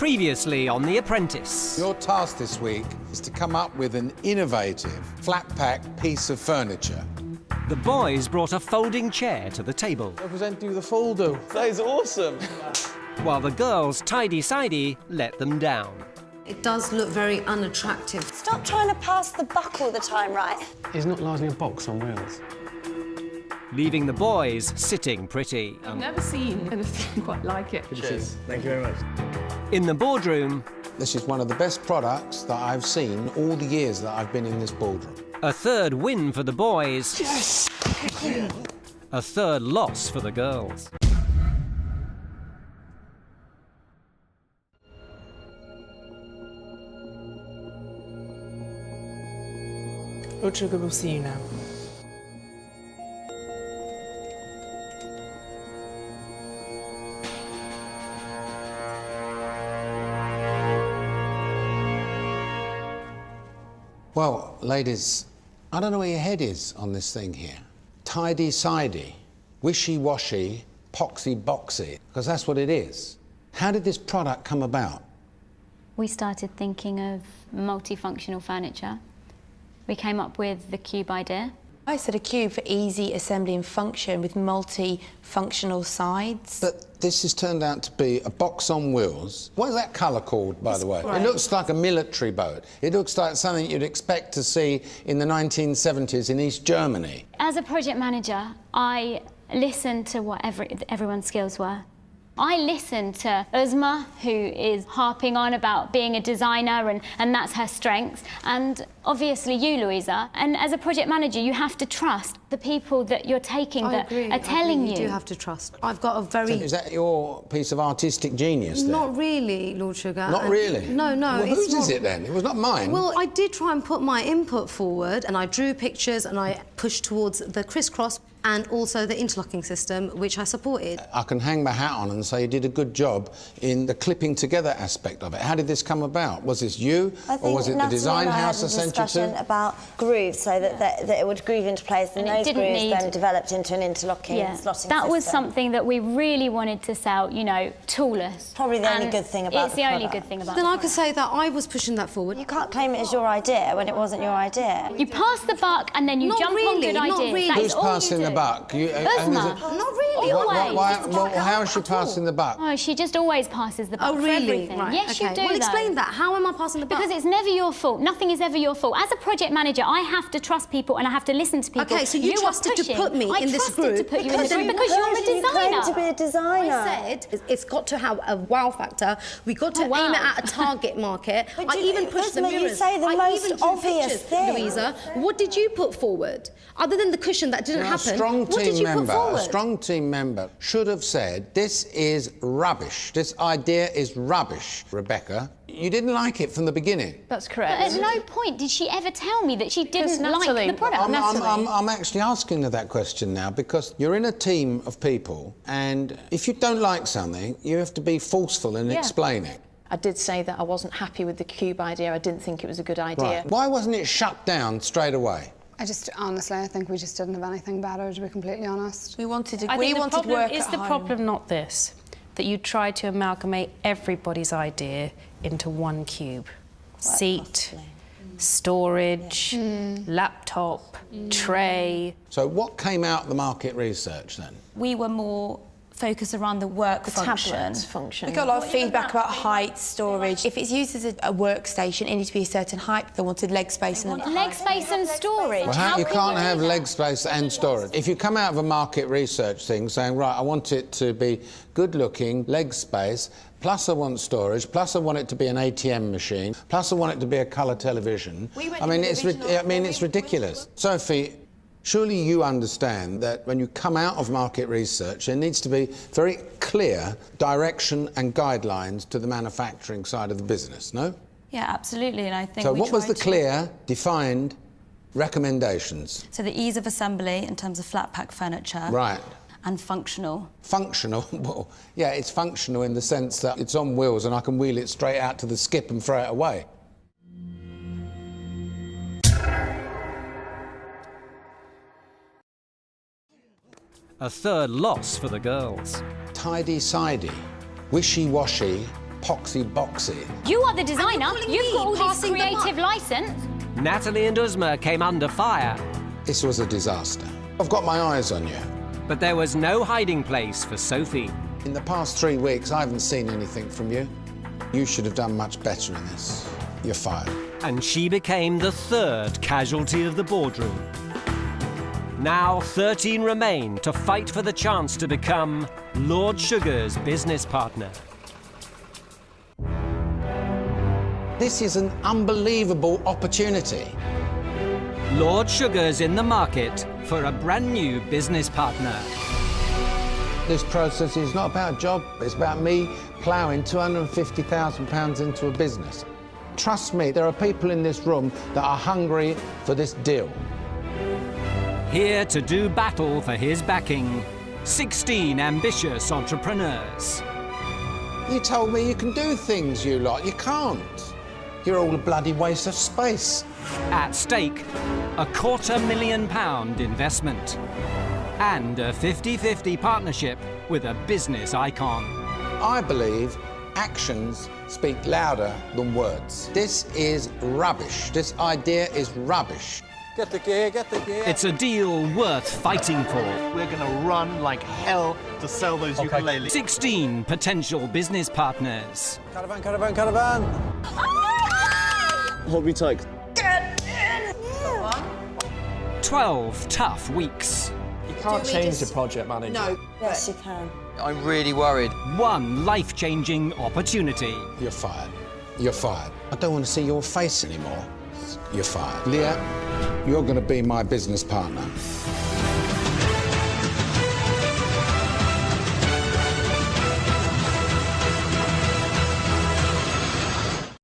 Previously on The Apprentice. Your task this week is to come up with an innovative, flat-pack piece of furniture. The boys brought a folding chair to the table, I present you the folder. That is awesome. while the girls, tidy-sidey, let them down. It does look very unattractive. Stop trying to pass the buck all the time, right? It's not largely a box on wheels. Leaving the boys sitting pretty. I've never seen anything quite like it. Cheers. Thank you very much. In the boardroom, This is one of the best products that I've seen all the years that I've been in this boardroom. a third win for the boys. Yes! A third loss for the girls. Ultra will see you now. Well, ladies, I don't know where your head is on this thing here. Tidy-sidey, wishy-washy, poxy-boxy, because that's what it is. How did this product come about? We started thinking of multifunctional furniture. We came up with the cube idea. I said a cube for easy assembly and function with multi-functional sides. But this has turned out to be a box on wheels. What is that colour called, by the way? grey. It looks like a military boat. It looks like something you'd expect to see in the 1970s in East Germany. As a project manager, I listened to what everyone's skills were. I listened to Uzma, who is harping on about being a designer and that's her strength, and obviously you, Louisa. And as a project manager, you have to trust the people that you're taking that are telling you. You do have to trust. I've got a very... Is that your piece of artistic genius there? Not really, Lord Sugar. Not really? No, no. Well, it's whose not... is it then? It was not mine. Well, I did try and put my input forward, and I drew pictures and I pushed towards the crisscross and also the interlocking system, which I supported. I can hang my hat on and say you did a good job in the clipping together aspect of it. How did this come about? Was this you, or was it the design house that sent you to? About grooves, so that it would groove into place, and those grooves then developed into an interlocking slotting that was system. something that we really wanted to sell, you know, toolless. Probably the only And good thing about it's the the only product. good thing about Then the I could say that I was pushing that forward. You can't claim it as your idea when it wasn't your idea. You pass the buck and then you Not jump on really, good not ideas. really. That Who's is all you passing the do. buck? You, Uzma. Not really. Always. How is she passing the buck? Oh, she just always passes the buck Oh, for really? everything. Right. Yes, okay. you do. Well, explain though. that. How am I passing the buck? Because it's never your fault. Nothing is ever your fault. As a project manager, I have to trust people and I have to listen to people. Okay, so you are trusted to pushing. put me in this I trusted group to put you in this group because Because you're a you claim designer. to be a designer. I said it's got to have a wow factor. We got to wow. aim it at a target market. But I even pushed the Uzma, you mirrors. say the I most even drew obvious pictures. thing. Louisa, what did you put forward? Other than the cushion that didn't A happen, strong what did team you put member, forward? a strong team member should have said, this is rubbish. This idea is rubbish, Rebecca. You didn't like it from the beginning. That's But correct. at no point did she ever tell me that she didn't Natalie- like the product. I'm actually asking her that question now because you're in a team of people, and if you don't like something, you have to be forceful in explaining. I did say that I wasn't happy with the cube idea. I didn't think it was a good idea. Right. Why wasn't it shut down straight away? Honestly, I think we just didn't have anything better, to be completely honest. We wanted to, I think the problem work is at the home. problem not this, that you tried to amalgamate everybody's idea into one cube. Seat, storage, laptop, tray. So what came out of the market research then? We were more focused around the work function. function. We got a lot of feedback about height, storage. If it's used as a workstation, it needs to be a certain height. They wanted leg space and Leg space and storage. Well, you can can't do have that? leg space and storage. If you come out of a market research thing saying, right, I want it to be good-looking, leg space, plus I want storage, plus I want it to be an ATM machine, plus I want it to be a colour television. I mean, it's ridiculous. Sophie, surely you understand that when you come out of market research, there needs to be very clear direction and guidelines to the manufacturing side of the business, no? Yeah, absolutely, and I think So what was the clear, defined recommendations? So the ease of assembly in terms of flat pack furniture. Right. And functional. Functional? Well, yeah, it's functional in the sense that it's on wheels and I can wheel it straight out to the skip and throw it away. A third loss for the girls. Tidy-sidey, wishy-washy, poxy boxy. You are the designer. calling You've me got all this passing the creative license. Natalie and Uzma came under fire, This was a disaster. I've got my eyes on you. but there was no hiding place for Sophie. In the past 3 weeks, I haven't seen anything from you. You should have done much better in this. You're fired. And she became the third casualty of the boardroom. Now 13 remain to fight for the chance to become Lord Sugar's business partner. This is an unbelievable opportunity. Lord Sugar's in the market for a brand new business partner. This process is not about a job, it's about me ploughing £250,000 into a business. Trust me, there are people in this room that are hungry for this deal. Here to do battle for his backing, 16 ambitious entrepreneurs. You told me you can do things, you lot. You can't. You're all a bloody waste of space. At stake, a £250,000 investment and a 50-50 partnership with a business icon. I believe actions speak louder than words. This is rubbish. This idea is rubbish. Get the gear, get the gear. It's a deal worth fighting for. We're going to run like hell to sell those ukuleles. 16 potential business partners. Caravan, caravan, caravan. Hold me tight. 12 tough weeks. You can't change the project manager. No. Yes, you can. I'm really worried. One life-changing opportunity. You're fired. You're fired. I don't want to see your face anymore. You're fired. Leah, you're going to be my business partner.